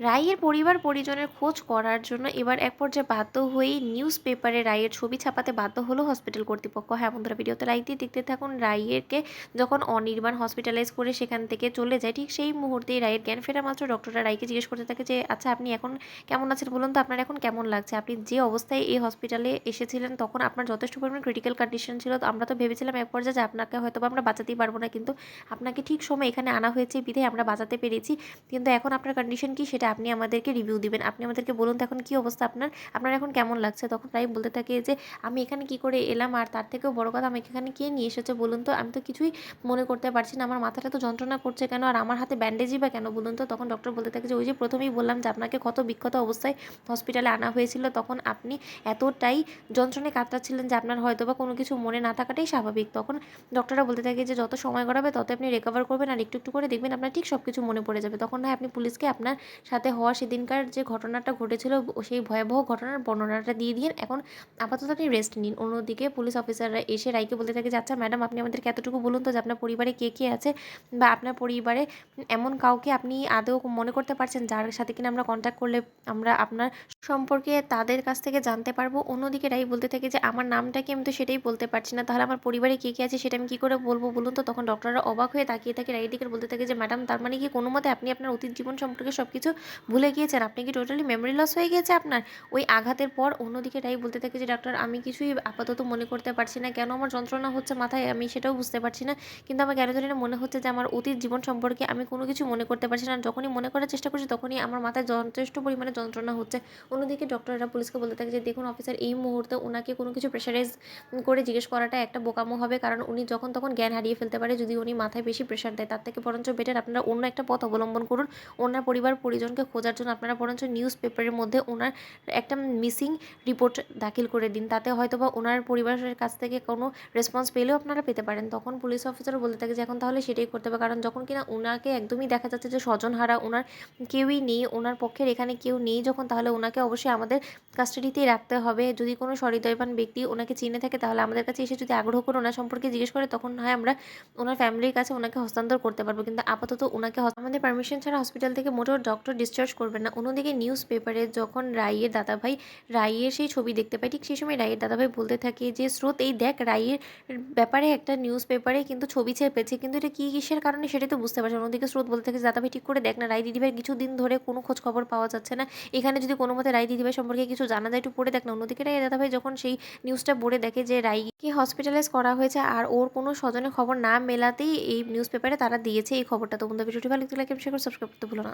রাইয়ের পরিবার পরিজনের খোঁজ করার জন্য এবার এক পর্যায়ে বাধ্য হয়েই নিউজ পেপারে রাইয়ের ছবি ছাপাতে বাধ্য হলো হসপিটাল কর্তৃপক্ষ। হ্যাঁ বন্ধুরা, ভিডিওতে লাইক দিয়ে দেখতে থাকুন। রাইয়েরকে যখন অনির্বাণ হসপিটালাইজ করে সেখান থেকে চলে যায়, ঠিক সেই মুহূর্তেই রাইয়ের জ্ঞান ফেরা মাত্র ডক্টররা রাইকে জিজ্ঞেস করতে থাকে যে আচ্ছা আপনি এখন কেমন আছেন বলুন তো, আপনার এখন কেমন লাগছে? আপনি যে অবস্থায় এই হসপিটালে এসেছিলেন তখন আপনার যথেষ্ট পরিমাণ ক্রিটিক্যাল কন্ডিশন ছিল। তো আমরা তো ভেবেছিলাম এক পর্যায়ে যে আপনাকে হয়তো আমরা বাঁচাতেই পারবো না, কিন্তু আপনাকে ঠিক সময় এখানে আনা হয়েছে বিধায় আমরা বাঁচাতে পেরেছি। কিন্তু এখন আপনার কন্ডিশন কি সেটা আপনি আমাদেরকে রিভিউ দিবেন। আপনি আমাদেরকে বলুন তো এখন কী অবস্থা আপনার? আপনার এখন কেমন লাগছে? তখন প্রায় বলতে থাকে যে আমি এখানে কি করে এলাম, আর তার থেকেও বড় কথা আমাকে এখানে কে নিয়ে এসেছে বলুন তো? আমি তো কিছুই মনে করতে পারছি না। আমার মাথাটা তো যন্ত্রণা করছে কেন? আর আমার হাতে ব্যান্ডেজই বা কেন বলুন তো? তখন ডক্টর বলতে থাকে যে ওই যে প্রথমেই বললাম যে আপনাকে ক্ষত বিক্ষত অবস্থায় হসপিটালে আনা হয়েছিল, তখন আপনি এতটাই যন্ত্রণায় কাতরাচ্ছিলেন যে আপনার হয়তোবা কোনো কিছু মনে না থাকাটাই স্বাভাবিক। তখন ডক্টররা বলতে থাকে যে যত সময় গড়াবে তত আপনি রিকভার করবেন, আর একটু একটু করে দেখবেন আপনার ঠিক সব কিছু মনে পড়ে যাবে। তখন আপনি পুলিশকে আপনার সাথে হওয়া সেদিনকার যে ঘটনাটা ঘটেছিল সেই ভয়াবহ ঘটনার বর্ণনাটা দিয়ে দিন। এখন আপাতত আপনি রেস্ট নিন। অন্যদিকে পুলিশ অফিসাররা এসে রাইকে বলতে থাকে যে আচ্ছা ম্যাডাম, আপনি আমাদেরকে এতটুকু বলুন তো যে আপনার পরিবারে কে কে আছে, বা আপনার পরিবারে এমন কাউকে আপনি আদৌ মনে করতে পারছেন যার সাথে কিনা আমরা কন্ট্যাক্ট করলে আমরা আপনার সম্পর্কে তাদের কাছ থেকে জানতে পারবো? অন্যদিকে রাই বলতে থাকে যে আমার নামটা কি, আমি তো সেটাই বলতে পারছি না, তাহলে আমার পরিবারে কে কে আছে সেটা আমি কী করে বলবো বলুন তো? তখন ডক্টররা অবাক হয়ে তাকিয়ে থাকে রাইয়ের দিকে, বলতে থাকে যে ম্যাডাম, তার মানে কি কোনো মতে আপনি আপনার অতীত জীবন সম্পর্কে সব কিছু ভুলে গিয়েছেন? আপনি কি টোটালি মেমোরি লস হয়ে গিয়েছে আপনার ওই আঘাতের পর? অন্যদিকে রাই বলতে থাকে যে ডাক্তার, আমি কিছুই আপাতত মনে করতে পারছি না। কেন আমার যন্ত্রণা হচ্ছে মাথায় আমি সেটাও বুঝতে পারছি না, কিন্তু আমার কেন জানি না মনে হচ্ছে যে আমার অতীত জীবন সম্পর্কে আমি কোনো কিছু মনে করতে পারছি না। যখনই মনে করার চেষ্টা করছি তখনই আমার মাথায় যথেষ্ট পরিমাণে যন্ত্রণা হচ্ছে। অন্যদিকে ডক্টররা পুলিশকে বলতে থাকে যে দেখুন অফিসার, এই মুহূর্তে ওনাকে কোনো কিছু প্রেশারাইজ করে জিজ্ঞেস করাটা একটা বোকামো হবে, কারণ উনি যখন তখন জ্ঞান হারিয়ে ফেলতে পারে যদি উনি মাথায় বেশি প্রেশার দেয়। তার থেকে বরঞ্চ বেটার আপনারা অন্য একটা পথ অবলম্বন করুন। ওনার পরিবার পরিজনকে খোঁজার জন্য আপনারা বরঞ্চ নিউজ পেপারের মধ্যে ওনার একটা মিসিং রিপোর্ট দাখিল করে দিন। তাতে হয়তো বা ওনার পরিবারের কাছ থেকে কোনো রেসপন্স পেলেও আপনারা পেতে পারেন। তখন পুলিশ অফিসারও বলতে থাকে যে এখন তাহলে সেটাই করতে হবে, কারণ যখন কিনা ওনাকে একদমই দেখা যাচ্ছে যে স্বজনহারা, ওনার কেউই নেই, ওনার পক্ষের এখানে কেউ নেই যখন, তাহলে ওনাকে অবশ্যই আমাদের কাস্টাডিতেই রাখতে হবে। যদি কোনো সহৃদয়বান ব্যক্তি ওনাকে চিনে থাকে তাহলে আমাদের কাছে এসে যদি আগ্রহ করে ওনার সম্পর্কে জিজ্ঞেস করে, তখন হয় আমরা ওনার ফ্যামিলির কাছে ওনাকে হস্তান্তর করতে পারবো, কিন্তু আপাতত ওনাকে আমাদের পারমিশন ছাড়া হসপিটাল থেকে মোটেও ডক্টর ডিসচার্জ করবেন না। অন্যদিকে নিউজ পেপারে যখন রাইয়ের দাদাভাই রাইয়ের সেই ছবি দেখতে পাই, ঠিক সেই সময় রাইয়ের দাদাভাই বলতে থাকে যে স্রোত, এই দেখ রাইয়ের ব্যাপারে একটা নিউজ পেপারে কিন্তু ছবি ছেপেছে, কিন্তু এটা কী কিসের কারণে সেটাই তো বুঝতে পারছি। অন্যদিকে স্রোত বলতে থাকে দাদাভাই ঠিক করে দেখ না, রাই দিদিভাই কিছুদিন ধরে কোনো খোঁজ খবর পাওয়া যাচ্ছে না, এখানে যদি কোনো মতে রাই দিদিভাই সম্পর্কে কিছু জানা যায় একটু পড়ে দেখ না। অন্যদিকে রাই দাদাভাই যখন সেই নিউজটা পড়ে দেখে যে রাইকে হসপিটালাইজ করা হয়েছে আর ওর কোনো স্বজনের খবর না মেলাতেই এই নিউজ পেপারে তারা দিয়েছে এই খবরটা। তো বন্ধু, ভিডিওটি ভালো লাগলে লাইক এবং শেয়ার করে সাবস্ক্রাইব করতে ভুলো না।